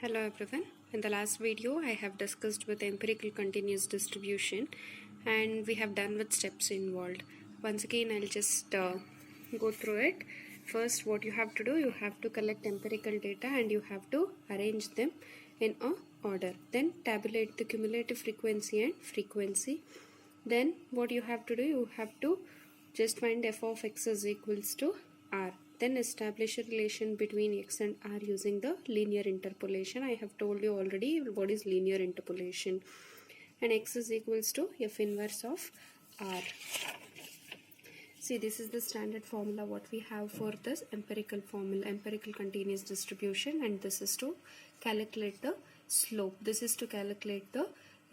Hello everyone. In the last video I have discussed with empirical continuous distribution and we have done with steps involved. Once again I'll just go through it. First, what you have to do, you have to collect empirical data and you have to arrange them in a order. Then tabulate the cumulative frequency and frequency. Then what you have to do, you have to just find f of x is equals to r. Then establish a relation between x and r using the linear interpolation. I have told you already what is linear interpolation. And x is equals to f inverse of r. See, this is the standard formula what we have for this empirical formula, empirical continuous distribution, and this is to calculate the slope. This is to calculate the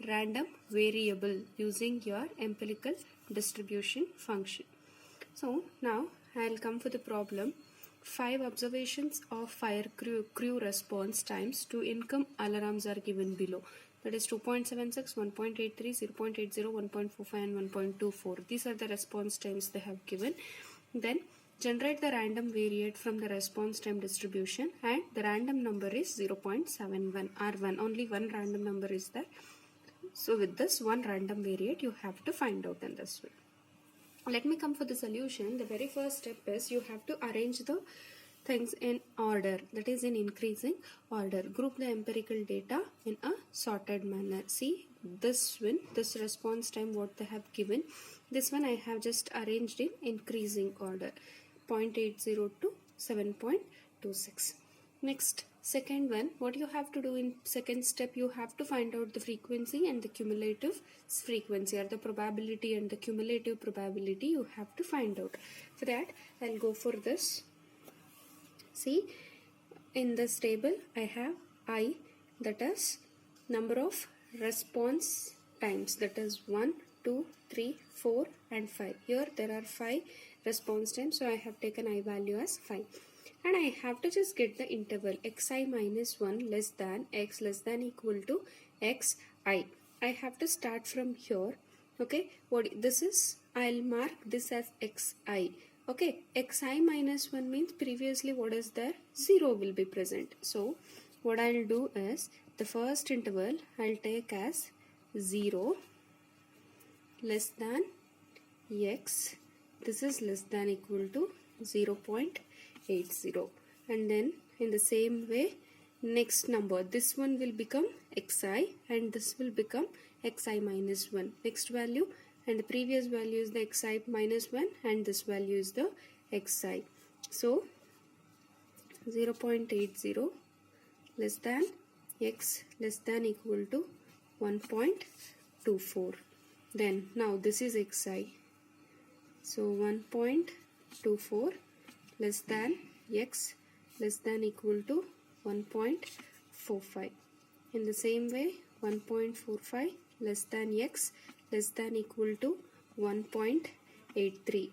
random variable using your empirical distribution function. So now I'll come for the problem. 5 observations of fire crew response times to income alarms are given below. That is 2.76, 1.83, 0.80, 1.45 and 1.24. These are the response times they have given. Then generate the random variate from the response time distribution, and the random number is 0.71 R1. Only one random number is there. So with this one random variate you have to find out in this way. Let me come for the solution. The very first step is you have to arrange the things in order, that is in increasing order. Group the empirical data in a sorted manner. See, this one, this response time what they have given, this one I have just arranged in increasing order, 0.80 to 7.26. Next, second one, what you have to do in second step, you have to find out the frequency and the cumulative frequency, or the probability and the cumulative probability you have to find out. For that, I'll go for this. See, in this table I have I, that is number of response times, that is 1, 2, 3, 4 and 5. Here there are 5 response times, so I have taken I value as 5. And I have to just get the interval xi minus 1 less than x less than equal to xi. I have to start from here. Okay, what this is, I'll mark this as xi. Okay, xi minus 1 means previously what is there? 0 will be present. So what I'll do is the first interval I'll take as 0 less than x. This is less than equal to 0.80, and then in the same way next number, this one will become xi and this will become xi minus 1, next value, and the previous value is the xi minus 1 and this value is the xi. So 0.80 less than x less than equal to 1.24. Then now this is xi, so 1.24 less than x less than equal to 1.45. In the same way 1.45 less than x less than equal to 1.83.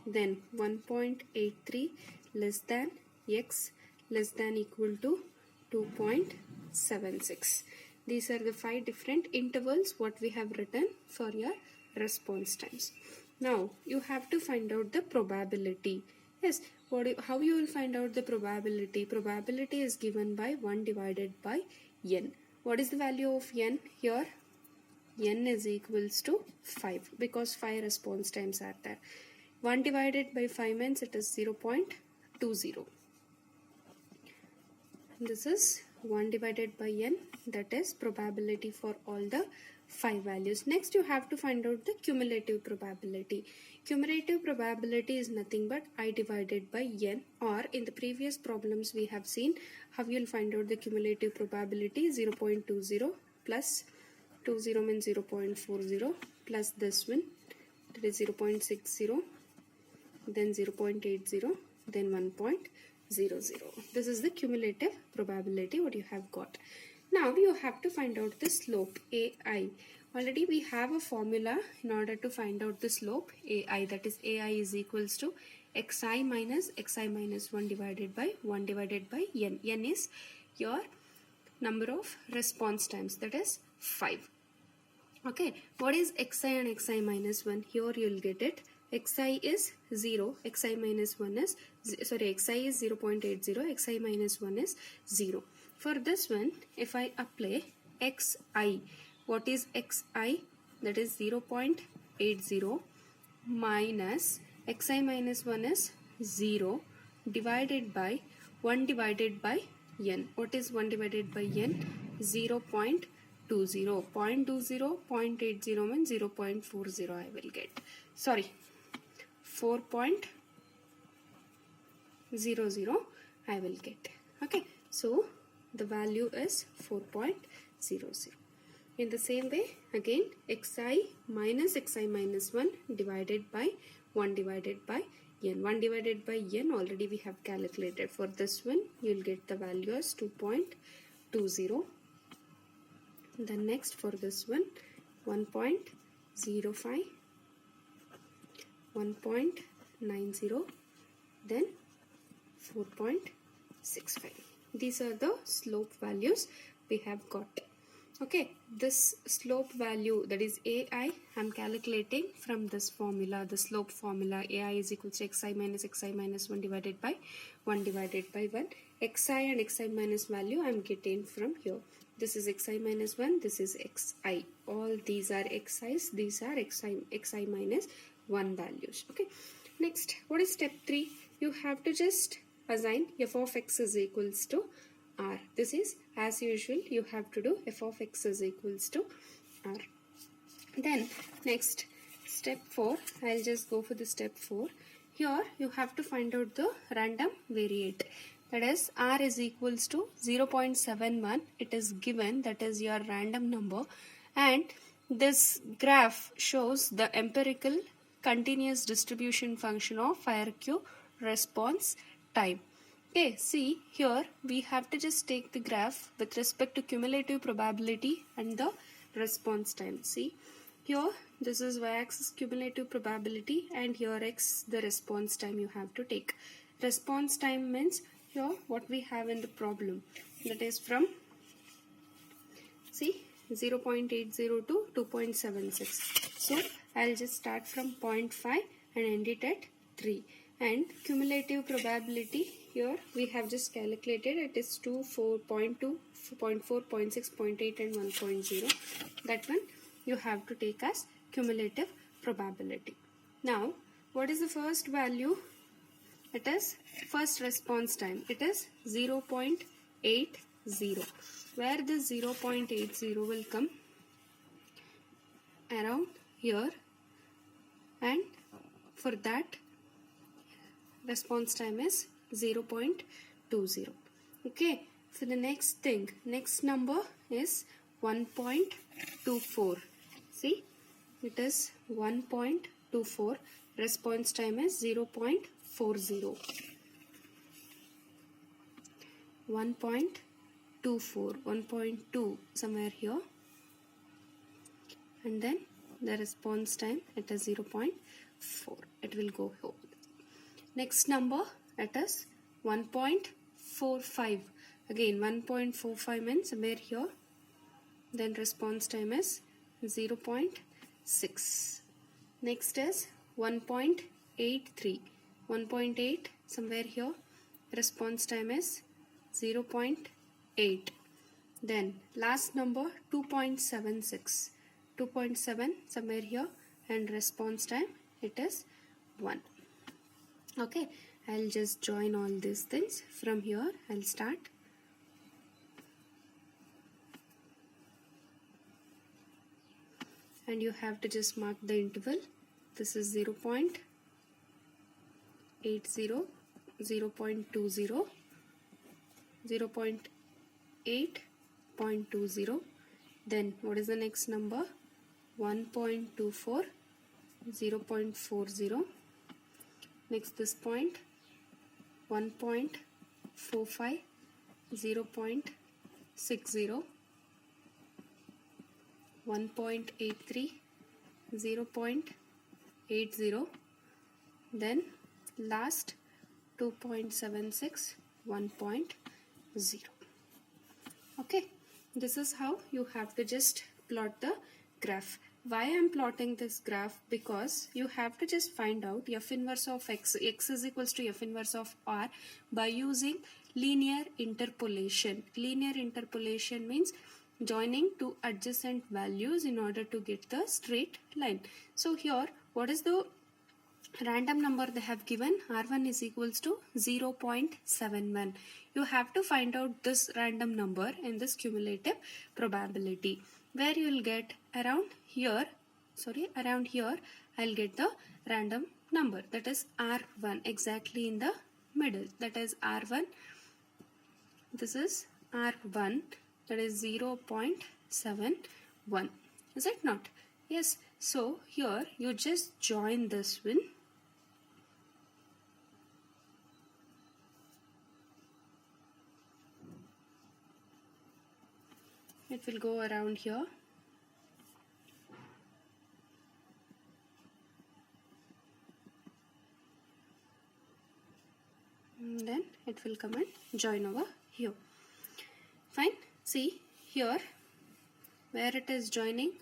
Then 1.83 less than x less than equal to 2.76. These are the 5 different intervals what we have written for your response times. Now you have to find out the probability. Yes, how you will find out the probability? Probability is given by 1 divided by n. What is the value of n here? N is equals to 5 because 5 response times are there. 1 divided by 5 means it is 0.20. This is 1 divided by n, that is probability for all the 5 values. Next you have to find out the cumulative probability. Cumulative probability is nothing but I divided by n, or in the previous problems we have seen how you will find out the cumulative probability. 0.20 plus 20 means 0.40 plus this one, that is 0.60, then 0.80, then 1.00. This is the cumulative probability what you have got. Now you have to find out the slope AI. Already we have a formula in order to find out the slope AI, that is AI is equals to xi minus 1 divided by n. N is your number of response times, that is 5. Okay, what is xi and xi minus 1? Here you will get it. xi is 0, xi minus 1 is, sorry, xi is 0.80, xi minus 1 is 0. For this one, if I apply xi, what is xi? That is 0.80 minus xi minus 1 is 0 divided by 1 divided by n. What is 1 divided by n? 0.20. 0.80 means 0.40 I will get. Sorry, 4.00 I will get. Okay, so the value is 4.00. In the same way, again xi minus 1 divided by 1 divided by n. 1 divided by n already we have calculated. For this one, you will get the value as 2.20. Then next for this one, 1.05, 1.90, then 4.65. These are the slope values we have got. Okay, this slope value, that is AI, I am calculating from this formula, the slope formula. AI is equal to xi minus 1 divided by 1 divided by 1. Xi and xi minus value I am getting from here. This is xi minus 1, this is xi. All these are xi's, these are xi minus 1 values. Okay. Next, what is step 3? You have to just assign f of x is equals to r. This is as usual, you have to do f of x is equals to r. Then next, step 4, I'll just go for the step 4. Here you have to find out the random variate. That is r is equals to 0.71. It is given, that is your random number, and this graph shows the empirical continuous distribution function of IRQ response time. Okay, see here we have to just take the graph with respect to cumulative probability and the response time. See here, this is y-axis cumulative probability and here x the response time you have to take. Response time means here what we have in the problem, that is from, see, 0.80 to 2.76. So I'll just start from 0.5 and end it at 3. And cumulative probability, here we have just calculated, it is 2, 4.2, 0.4, 0.6, 0.8 and 1.0. That one you have to take as cumulative probability. Now, what is the first value? It is first response time. It is 0.80. Where this 0.80 will come? Around here. And for that, response time is 0.20. Okay, so the next thing, next number is 1.24. See, it is 1.24. Response time is 0.40. 1.24, 1.2 somewhere here, and then the response time it is 0.4. It will go here. Next number, it is 1.45. Again 1.45 means somewhere here. Then response time is 0.6. Next is 1.83. 1.8 somewhere here. Response time is 0.8. Then last number 2.76. 2.7 somewhere here, and response time it is 1. Okay, I'll just join all these things. From here I'll start. And you have to just mark the interval. This is 0.80, 0.20, 0.8, 0.20. Then what is the next number? 1.24, 0.40. Next this point, 1.45, 0.60, 1.83, 0.80. Then last 2.76, 1.0. Okay, this is how you have to just plot the graph. why I am plotting this graph? Because you have to just find out f inverse of x is equals to f inverse of r by using linear interpolation. Linear interpolation means joining two adjacent values in order to get the straight line. So here, what is the random number they have given? R1 is equals to 0.71. You have to find out this random number in this cumulative probability, where you will get around here I'll get the random number, that is R1, exactly in the middle, that is R1. This is R1, that is 0.71. Is it not? Yes. So here you just join this one. It will go around here. And then it will come and join over here. Fine. See here where it is joining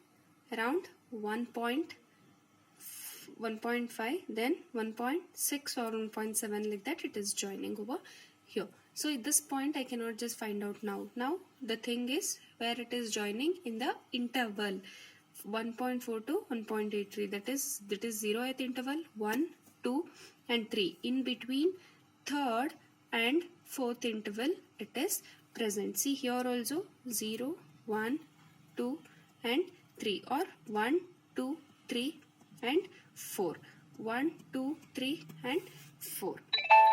around 1.5, then 1.6 or 1.7, like that it is joining over here. So at this point I cannot just find out now. Now the thing is where it is joining in the interval 1.4 to 1.83, that is 0th interval, 1, 2 and 3. In between third and fourth interval it is present. See here also 0, 1, 2 and 3, or 1, 2, 3 and 4. 1, 2, 3 and 4.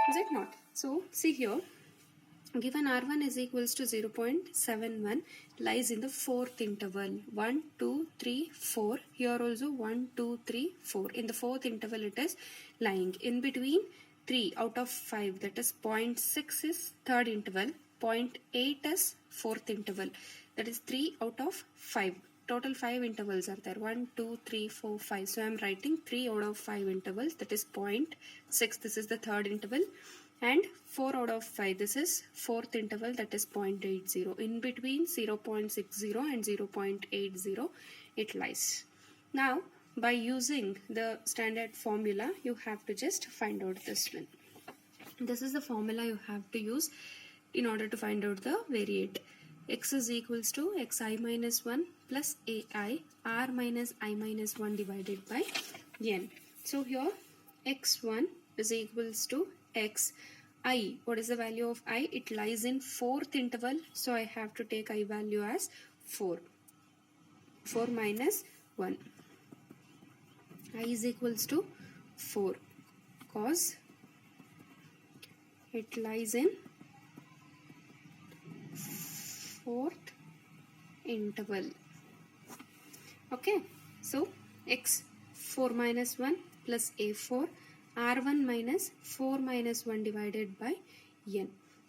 Is it not? So see here, given R1 is equals to 0.71 lies in the fourth interval 1, 2, 3, 4. Here also 1, 2, 3, 4. In the fourth interval it is lying. In between 3 out of 5, that is 0.6 is third interval, 0.8 is fourth interval, that is 3 out of 5. Total 5 intervals are there, 1, 2, 3, 4, 5. So I am writing 3 out of 5 intervals, that is 0.6, this is the third interval, and 4 out of 5, this is fourth interval, that is 0.80. In between 0.60 and 0.80 it lies. Now by using the standard formula you have to just find out this one. This is the formula you have to use in order to find out the variate. X is equals to xi minus 1 plus ai r minus I minus 1 divided by n. So here x1 is equals to x I. What is the value of I? It lies in fourth interval, so I have to take I value as 4. 4 minus 1. I is equals to 4 cos it lies in fourth interval. Okay, so x 4 minus 1 plus a4 r1 minus 4 minus 1 divided by n.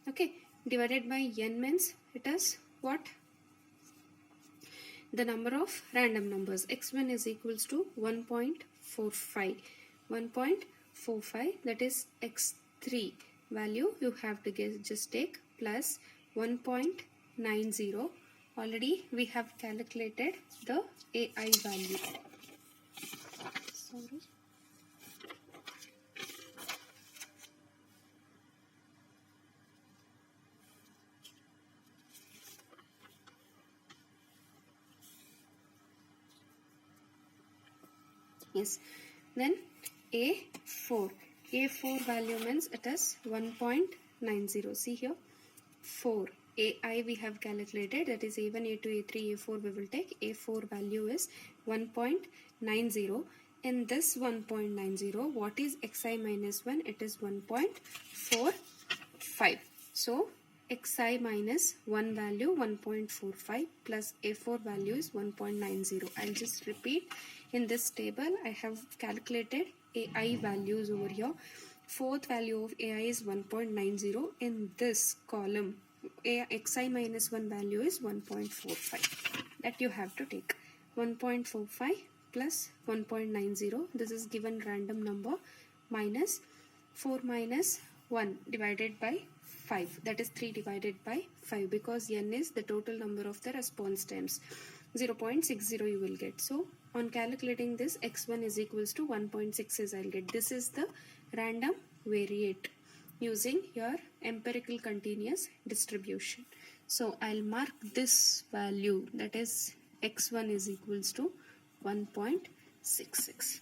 Okay, divided by n means it is what? The number of random numbers. X1 is equals to 1.45. 1.45, that is x3 value you have to just take plus 1.90. Already we have calculated the AI value. Sorry. Yes, then A4 value means it is 1.90. See here, 4 AI we have calculated, that is A1, A2, A3, A4 we will take. A4 value is 1.90. In this 1.90, what is xi minus 1? It is 1.45. So xi minus 1 value 1.45 plus A4 value is 1.90. I'll just repeat. In this table I have calculated AI values over here. Fourth value of AI is 1.90. In this column xi minus 1 value is 1.45. That you have to take. 1.45 plus 1.90, this is given random number, minus 4 minus 1 divided by 5, that is 3 divided by 5, because n is the total number of the response times. 0.60 you will get. So on calculating this, x1 is equals to 1.6 I'll get. This is the random variate using your empirical continuous distribution. So I'll mark this value, that is x1 is equals to 1.66.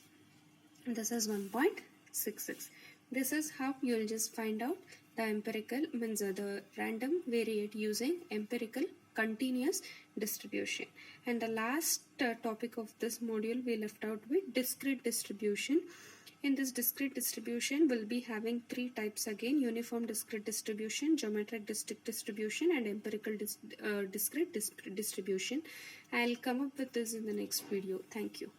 This is 1.66. This is how you will just find out the empirical means the random variate using empirical continuous distribution. And the last topic of this module we left out with discrete distribution. In this discrete distribution, we'll be having three types again: uniform discrete distribution, geometric discrete distribution, and empirical discrete distribution. I'll come up with this in the next video. Thank you.